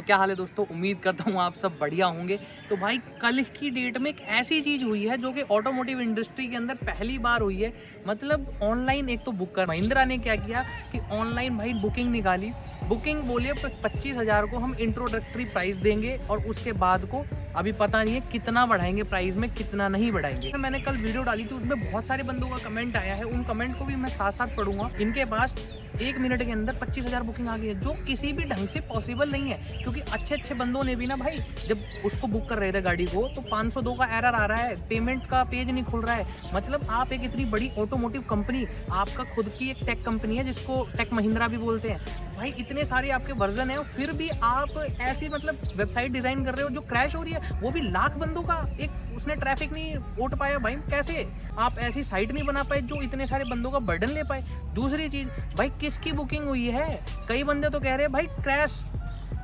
तो क्या हाल है दोस्तों, उम्मीद करता हूँ आप सब बढ़िया होंगे। तो भाई कल की डेट में एक ऐसी चीज़ हुई है जो कि ऑटोमोटिव इंडस्ट्री के अंदर पहली बार हुई है। मतलब ऑनलाइन एक तो बुक कर, महिंद्रा ने क्या किया कि ऑनलाइन भाई बुकिंग निकाली। बुकिंग बोलिए 25,000 को हम इंट्रोडक्टरी प्राइस देंगे और उसके बाद को अभी पता नहीं है कितना बढ़ाएंगे प्राइस में, कितना नहीं बढ़ाएंगे। मैंने कल वीडियो डाली थी, उसमें बहुत सारे बंदों का कमेंट आया है, उन कमेंट को भी मैं साथ साथ पढ़ूंगा। इनके पास 1 मिनट के अंदर 25,000 बुकिंग आ गई है, जो किसी भी ढंग से पॉसिबल नहीं है। क्योंकि अच्छे अच्छे बंदों ने भी ना भाई, जब उसको बुक कर रहे थे गाड़ी को, तो 502 का एरर आ रहा है, पेमेंट का पेज नहीं खुल रहा है। मतलब आप एक इतनी बड़ी ऑटोमोटिव कंपनी, आपका खुद की एक टेक कंपनी है जिसको टेक महिंद्रा भी बोलते हैं भाई, इतने सारे आपके वर्जन है, फिर भी आप ऐसी मतलब वेबसाइट डिजाइन कर रहे हो जो क्रैश हो रही है, वो भी लाख बंदों का एक उसने ट्रैफिक नहीं उठ पाया भाई। कैसे आप ऐसी साइट नहीं बना पाए जो इतने सारे बंदों का बर्डन ले पाए। दूसरी चीज भाई, किसकी बुकिंग हुई है? कई बंदे तो कह रहे हैं भाई क्रैश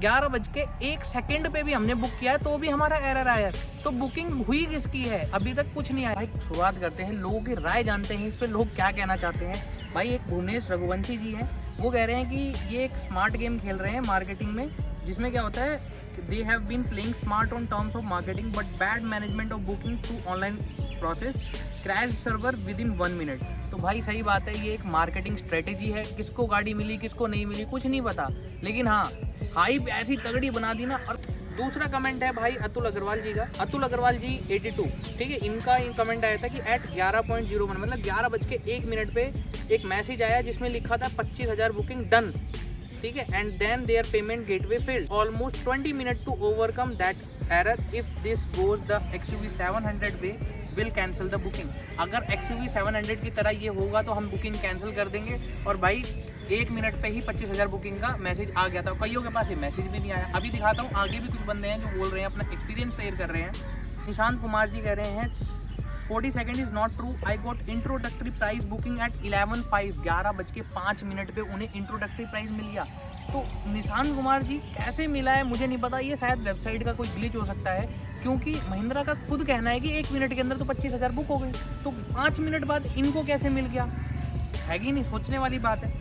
11:01 पे भी हमने बुक किया है तो भी हमारा एरर आया है। तो बुकिंग हुई किसकी है? अभी तक कुछ नहीं आया। भाई शुरुआत करते हैं, लोगों की राय जानते हैं इस पे, लोग क्या कहना चाहते हैं। भाई एक भुवनेश रघुवंशी जी हैं, वो कह रहे हैं कि ये एक स्मार्ट गेम खेल रहे हैं मार्केटिंग में, जिसमें क्या होता है, they have been playing smart on terms of marketing but bad management of booking through online process, crash server within 1 minute. तो भाई सही बात है, ये एक मार्केटिंग स्ट्रेटेजी है। किसको गाड़ी मिली किसको नहीं मिली कुछ नहीं पता, लेकिन हाँ हाइप ऐसी तगड़ी बना दी ना। और दूसरा कमेंट है भाई अतुल अग्रवाल जी का, अतुल अग्रवाल जी 82, ठीक है, इनका कमेंट आया था कि एट 11.01 मतलब 11:01 पे एक मैसेज आया जिसमें लिखा था 25,000 बुकिंग डन, ठीक है, and then their payment gateway failed almost 20 minute to overcome that error. If this goes the XUV 700 way will cancel the booking. अगर XUV 700 की तरह ये होगा तो हम बुकिंग कैंसिल कर देंगे। और भाई 1 मिनट पे ही 25,000 बुकिंग का मैसेज आ गया था। कईयों के पास ये मैसेज भी नहीं आया। अभी दिखाता हूँ, आगे भी कुछ बंदे हैं जो बोल रहे हैं, अपना एक्सपीरियंस शेयर कर रहे हैं। निशांत कुमार जी कह रहे हैं 40 second is not true, I got introductory price booking at 11:05, 11:05 पे उन्हें इंट्रोडक्टरी प्राइस मिल गया। तो निशांत कुमार जी कैसे मिला है मुझे नहीं पता, ये शायद वेबसाइट का कोई ग्लिच हो सकता है, क्योंकि महिंद्रा का खुद कहना है कि 1 मिनट के अंदर तो 25,000 बुक हो गई, तो 5 मिनट बाद इनको कैसे मिल गया? है कि नहीं, सोचने वाली बात है,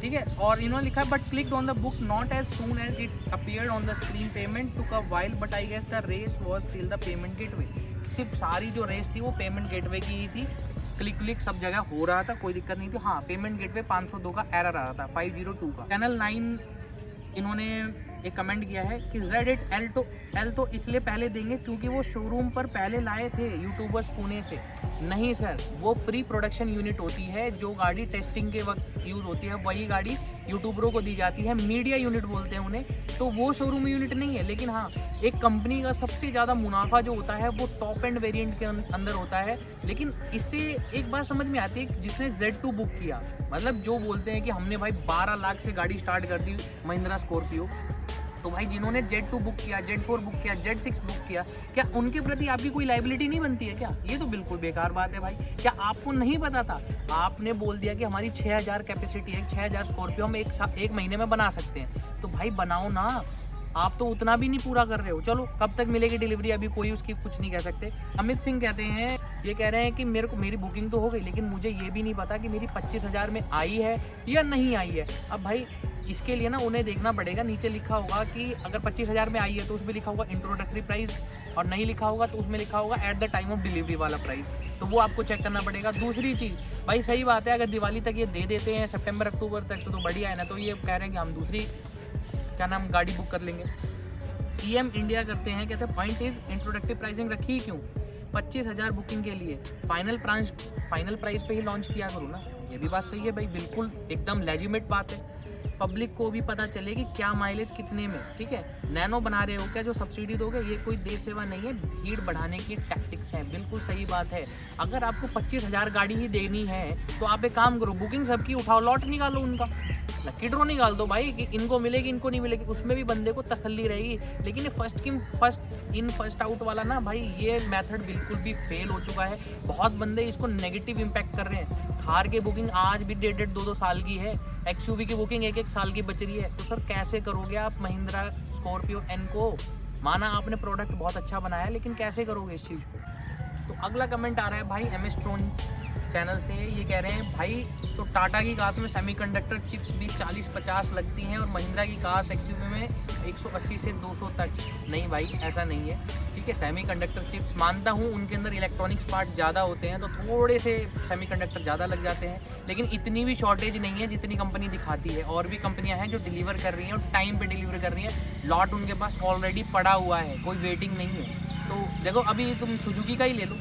ठीक है। और इन्होंने लिखा है but clicked on the book not as soon as it appeared on the screen, payment took a while but I guess the race was still the payment gateway. सिर्फ सारी जो रेस थी वो पेमेंट गेटवे की ही थी, click सब जगह हो रहा था, कोई दिक्कत नहीं थी। हाँ, पेमेंट गेटवे 502 का एरर आ रहा था, 502 का। चैनल 9 इन्होंने एक कमेंट किया है कि Z8 L तो इसलिए पहले देंगे क्योंकि वो शोरूम पर पहले लाए थे यूट्यूबर्स पुणे से। नहीं सर, वो प्री प्रोडक्शन यूनिट होती है, जो गाड़ी टेस्टिंग के वक्त यूज़ होती है वही गाड़ी यूट्यूबरों को दी जाती है, मीडिया यूनिट बोलते हैं उन्हें। तो वो शोरूम यूनिट नहीं है, लेकिन हाँ एक कंपनी का सबसे ज़्यादा मुनाफा जो होता है वो टॉप एंड वेरिएंट के अंदर होता है। लेकिन इससे एक बात समझ में आती है, जिसने Z2 बुक किया, मतलब जो बोलते हैं कि हमने भाई 12 लाख से गाड़ी स्टार्ट कर दी महिंद्रा स्कॉर्पियो, तो भाई जिन्होंने Z2 बुक किया, Z4 बुक किया, Z6 बुक किया, क्या उनके प्रति आपकी कोई लायबिलिटी नहीं बनती है क्या? ये तो बिल्कुल बेकार बात है भाई। क्या आपको नहीं पता था? आपने बोल दिया कि हमारी 6,000 कैपेसिटी है, 6,000 स्कॉर्पियो हम एक महीने में बना सकते हैं, तो भाई बनाओ ना। आप तो उतना भी नहीं पूरा कर रहे हो। चलो कब तक मिलेगी डिलीवरी अभी कोई उसकी कुछ नहीं कह सकते। अमित सिंह कहते हैं, ये कह रहे हैं कि मेरी बुकिंग तो हो गई, लेकिन मुझे ये भी नहीं पता कि मेरी 25,000 में आई है या नहीं आई है। अब भाई इसके लिए ना उन्हें देखना पड़ेगा, नीचे लिखा होगा कि अगर 25,000 में आई है तो उसमें लिखा होगा इंट्रोडक्टरी प्राइस, और नहीं लिखा होगा तो उसमें लिखा होगा at the time of delivery वाला प्राइस, तो वो आपको चेक करना पड़ेगा। दूसरी चीज़ भाई सही बात है, अगर दिवाली तक ये दे देते हैं, सितंबर अक्टूबर तक, तो बढ़िया है ना। तो ये कह रहे हैं कि हम दूसरी क्या नाम गाड़ी बुक कर लेंगे। EM इंडिया करते हैं, कहते हैं पॉइंट इज इंट्रोडक्टरी प्राइसिंग रखी ही क्यों? 25,000 बुकिंग के लिए फाइनल प्राइस पे ही लॉन्च किया करो ना। ये भी बात सही है भाई, बिल्कुल एकदम लेजिटिमेट बात है। पब्लिक को भी पता चले कि क्या माइलेज कितने में, ठीक है। नैनो बना रहे हो क्या जो सब्सिडी दोगे? ये कोई देश सेवा नहीं है, भीड़ बढ़ाने की टैक्टिक्स हैं। बिल्कुल सही बात है। अगर आपको 25,000 गाड़ी ही देनी है तो आप एक काम करो, बुकिंग सबकी उठाओ, लॉट निकालो उनका, लकी ड्रॉ निकाल दो भाई कि इनको मिलेगी इनको नहीं मिलेगी, उसमें भी बंदे को तसल्ली रहेगी। लेकिन ये फर्स्ट इन फर्स्ट आउट वाला ना भाई, ये मेथड बिल्कुल भी फेल हो चुका है। बहुत बंदे इसको नेगेटिव इम्पैक्ट कर रहे हैं। थार की बुकिंग आज भी 1.5 2 साल की है, XUV की बुकिंग 1 साल की बच रही है। तो सर कैसे करोगे आप महिंद्रा स्कॉर्पियो N को? माना आपने प्रोडक्ट बहुत अच्छा बनाया, लेकिन कैसे करोगे इस चीज़ को? तो अगला कमेंट आ रहा है भाई MS स्टोन चैनल से ये कह रहे हैं भाई तो टाटा की कार्स में सेमीकंडक्टर चिप्स भी 40-50 लगती हैं और महिंद्रा की कार्स एक्सयूवी में 180 से 200 तक। नहीं भाई ऐसा नहीं है, ठीक है। सेमीकंडक्टर चिप्स मानता हूँ उनके अंदर इलेक्ट्रॉनिक्स पार्ट ज़्यादा होते हैं तो थोड़े से सेमीकंडक्टर ज़्यादा लग जाते हैं, लेकिन इतनी भी शॉर्टेज नहीं है जितनी कंपनी दिखाती है। और भी कंपनियाँ हैं जो डिलीवर कर रही हैं और टाइम पर डिलीवर कर रही हैं, लॉट उनके पास ऑलरेडी पड़ा हुआ है, कोई वेटिंग नहीं है। तो देखो अभी तुम सुजुकी का ही ले लो,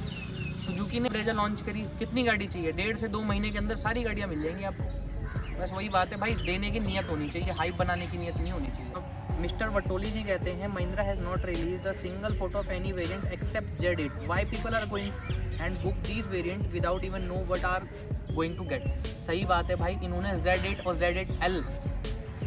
सुजुकी ने ब्रेजा लॉन्च करी, कितनी गाड़ी चाहिए, 1.5 से 2 महीने के अंदर सारी गाड़ियाँ मिल जाएंगी आपको। बस वही बात है भाई, देने की नीयत होनी चाहिए, हाइप बनाने की नीयत नहीं होनी चाहिए। मिस्टर वटोली जी कहते हैं Mahindra has not release the single photo of any variant except Z8, why people are going and book these variant without even know what are going to get. सही बात है भाई, इन्होंने Z8 और Z8L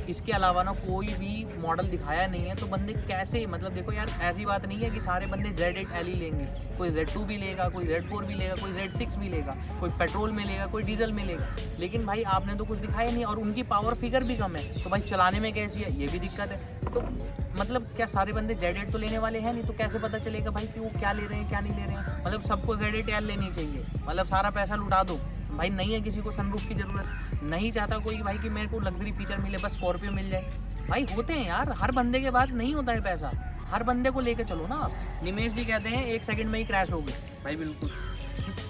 इसके अलावा ना कोई भी मॉडल दिखाया नहीं है, तो बंदे कैसे, मतलब देखो यार ऐसी बात नहीं है कि सारे बंदे Z8L ही लेंगे, कोई Z2 भी लेगा, कोई Z4 भी लेगा, कोई Z6 भी लेगा, कोई पेट्रोल में लेगा, कोई डीजल में लेगा, लेकिन भाई आपने तो कुछ दिखाया नहीं। और उनकी पावर फिगर भी कम है, तो भाई चलाने में कैसी है, ये भी दिक्कत है। तो मतलब क्या सारे बंदे Z8 तो लेने वाले हैं नहीं, तो कैसे पता चलेगा भाई कि वो क्या ले रहे हैं क्या नहीं ले रहे हैं। मतलब सबको Z8L लेनी चाहिए, मतलब सारा पैसा लुटा दो भाई। नहीं है किसी को सनरूफ की ज़रूरत, नहीं चाहता कोई भाई कि मेरे को लग्जरी फीचर मिले, बस स्कॉर्पियो मिल जाए। भाई होते हैं यार, हर बंदे के पास नहीं होता है पैसा, हर बंदे को लेके चलो ना आप। निमेश जी कहते हैं 1 सेकंड में ही क्रैश होगी, भाई बिल्कुल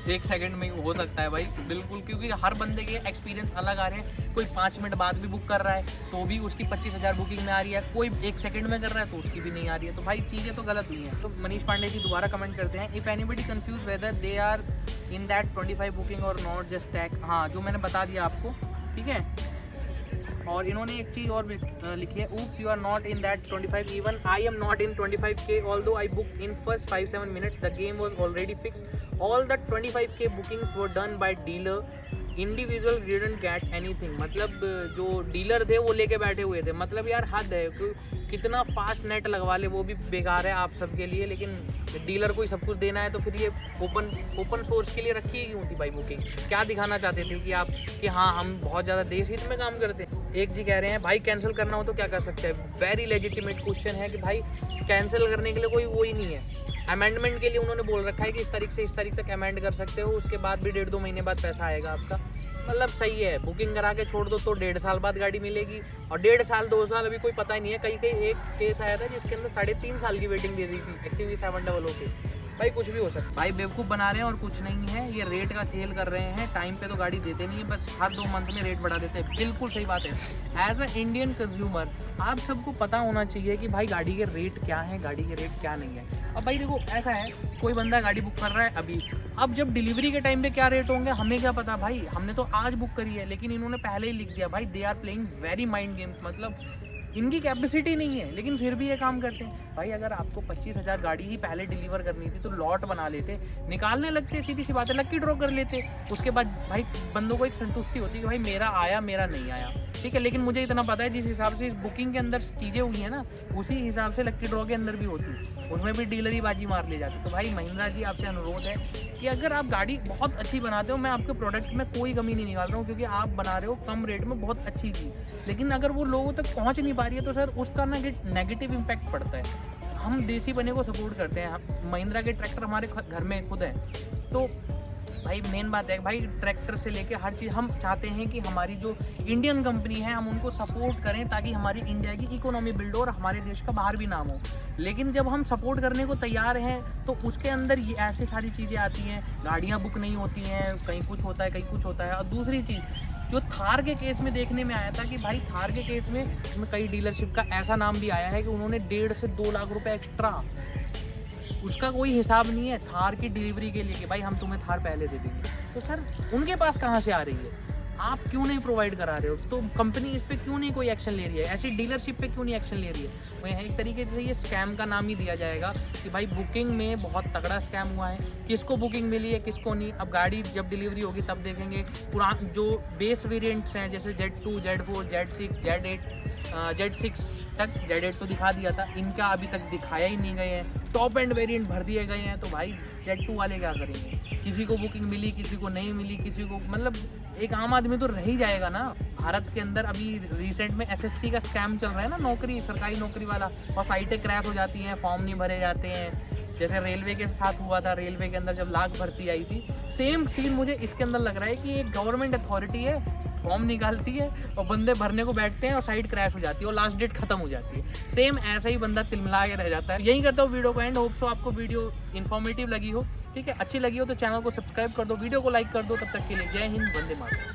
1 सेकंड में ही हो सकता है भाई बिल्कुल, क्योंकि हर बंदे के एक्सपीरियंस अलग आ रहे हैं। कोई 5 मिनट बाद भी बुक कर रहा है तो भी उसकी 25,000 बुकिंग में आ रही है, कोई 1 सेकंड में कर रहा है तो उसकी भी नहीं आ रही है। तो भाई चीज़ें तो गलत हुई हैं। तो मनीष पांडे जी दोबारा कमेंट करते हैं, if anybody confuse whether they are in that 25 booking और नॉट जस्ट टैग। हाँ, जो मैंने बता दिया आपको, ठीक है। और इन्होंने एक चीज़ और लिखी है, oops you are not in that 25, even I am not in 25K although I booked in first 5-7 minutes, the game was already fixed, all the 25K bookings were done by dealer, individual didn't get anything। मतलब जो dealer थे वो लेके बैठे हुए थे, मतलब यार हद है, कितना फास्ट नेट लगवा ले वो भी बेकार है आप सबके लिए। लेकिन डीलर को ही सब कुछ देना है तो फिर ये ओपन सोर्स के लिए रखी ही क्यों थी भाई बुकिंग? क्या दिखाना चाहते थे कि आप कि हाँ हम बहुत ज़्यादा देश हित में काम करते हैं। एक जी कह रहे हैं भाई कैंसिल करना हो तो क्या कर सकते हैं, वेरी लेजिटिमेट क्वेश्चन है कि भाई कैंसिल करने के लिए कोई वो ही नहीं है। अमेंडमेंट के लिए उन्होंने बोल रखा है कि इस तारीख से इस तारीख तक अमेंड कर सकते हो, उसके बाद भी 1.5-2 महीने बाद पैसा आएगा आपका। मतलब सही है, बुकिंग करा के छोड़ दो तो 1.5 साल बाद गाड़ी मिलेगी, और 1.5 साल 2 साल अभी कोई पता ही नहीं है। कहीं एक केस आया था जिसके अंदर 3.5 साल की वेटिंग दे दी थी XUV 700 के। भाई कुछ भी हो सकता है, भाई बेवकूफ़ बना रहे हैं और कुछ नहीं है, ये रेट का खेल कर रहे हैं। टाइम पे तो गाड़ी देते नहीं है, बस हर 2 मंथ में रेट बढ़ा देते हैं। बिल्कुल सही बात है। एज अ इंडियन कंज्यूमर आप सबको पता होना चाहिए कि भाई गाड़ी के रेट क्या है, गाड़ी के रेट क्या नहीं है। अब भाई देखो ऐसा है, कोई बंदा गाड़ी बुक कर रहा है अभी, अब जब डिलीवरी के टाइम पे क्या रेट होंगे हमें क्या पता भाई, हमने तो आज बुक करी है, लेकिन इन्होंने पहले ही लिख दिया। भाई they are playing very mind game, मतलब इनकी कैपेसिटी नहीं है लेकिन फिर भी ये काम करते हैं। भाई अगर आपको 25,000 गाड़ी ही पहले डिलीवर करनी थी तो लॉट बना लेते, निकालने लगते, सीधी सी बात है, लक्की ड्रॉ कर लेते। उसके बाद भाई बंदों को एक संतुष्टि होती है कि भाई मेरा आया मेरा नहीं आया, ठीक है। लेकिन मुझे इतना पता है जिस हिसाब से इस बुकिंग के अंदर चीज़ें हुई हैं ना, उसी हिसाब से लक्की ड्रॉ के अंदर भी होती, उसमें भी डीलरी बाजी मार ले जाती। तो भाई महिंद्रा जी आपसे अनुरोध है कि अगर आप गाड़ी बहुत अच्छी बनाते हो, मैं आपके प्रोडक्ट में कोई कमी नहीं निकाल रहा हूँ, क्योंकि आप बना रहे हो कम रेट में बहुत अच्छी चीज़, लेकिन अगर वो लोगों तक पहुँच नहीं पा रही है तो सर उसका ना नेगेटिव इम्पैक्ट पड़ता है। हम देसी बने को सपोर्ट करते हैं, महिंद्रा के ट्रैक्टर हमारे घर में खुद है, तो भाई मेन बात है भाई ट्रैक्टर से लेके हर चीज़ हम चाहते हैं कि हमारी जो इंडियन कंपनी है हम उनको सपोर्ट करें ताकि हमारी इंडिया की इकोनॉमी बिल्ड हो और हमारे देश का बाहर भी नाम हो। लेकिन जब हम सपोर्ट करने को तैयार हैं तो उसके अंदर ये ऐसी सारी चीज़ें आती हैं, गाड़ियाँ बुक नहीं होती हैं, कहीं कुछ होता है कहीं कुछ होता है। और दूसरी चीज़ जो थार के केस में देखने में आया था कि भाई थार के केस में कई डीलरशिप का ऐसा नाम भी आया है कि उन्होंने 1.5 से 2 लाख रुपए एक्स्ट्रा, उसका कोई हिसाब नहीं है थार की डिलीवरी के लिए कि भाई हम तुम्हें थार पहले दे देंगे। तो सर उनके पास कहाँ से आ रही है, आप क्यों नहीं प्रोवाइड करा रहे हो? तो कंपनी इस पे क्यों नहीं कोई एक्शन ले रही है, ऐसी डीलरशिप पे क्यों नहीं एक्शन ले रही है? वह एक तरीके से ये स्कैम का नाम ही दिया जाएगा कि भाई बुकिंग में बहुत तगड़ा स्कैम हुआ है, किसको बुकिंग मिली है किसको नहीं। अब गाड़ी जब डिलीवरी होगी तब देखेंगे। पुरान जो बेस वेरिएंट्स हैं जैसे Z2, Z4, Z6, Z8, Z6 तक, Z8 तो दिखा दिया था, इनका अभी तक दिखाया ही नहीं गए हैं। टॉप एंड वेरिएंट भर दिए गए हैं, तो भाई Z2 वाले क्या करेंगे? किसी को बुकिंग मिली किसी को नहीं मिली, किसी को मतलब एक आम आदमी तो रह ही जाएगा ना। भारत के अंदर अभी रिसेंट में SSC का स्कैम चल रहा है ना, नौकरी सरकारी नौकरी वाला, और साइटें क्रैश हो जाती हैं, फॉर्म नहीं भरे जाते हैं, जैसे रेलवे के साथ हुआ था, रेलवे के अंदर जब लाख भर्ती आई थी, सेम सीन मुझे इसके अंदर लग रहा है कि एक गवर्नमेंट अथॉरिटी है, फॉर्म निकालती है और बंदे भरने को बैठते हैं और साइट क्रैश हो जाती है और लास्ट डेट खत्म हो जाती है। सेम ऐसा ही बंदा तिलमिला के रह जाता है। यही करता हूँ वीडियो को एंड। होप सो आपको वीडियो इन्फॉर्मेटिव लगी हो, ठीक है। अच्छी लगी हो तो चैनल को सब्सक्राइब कर दो, वीडियो को लाइक कर दो। तब तक के लिए जय हिंद, वंदे मातरम।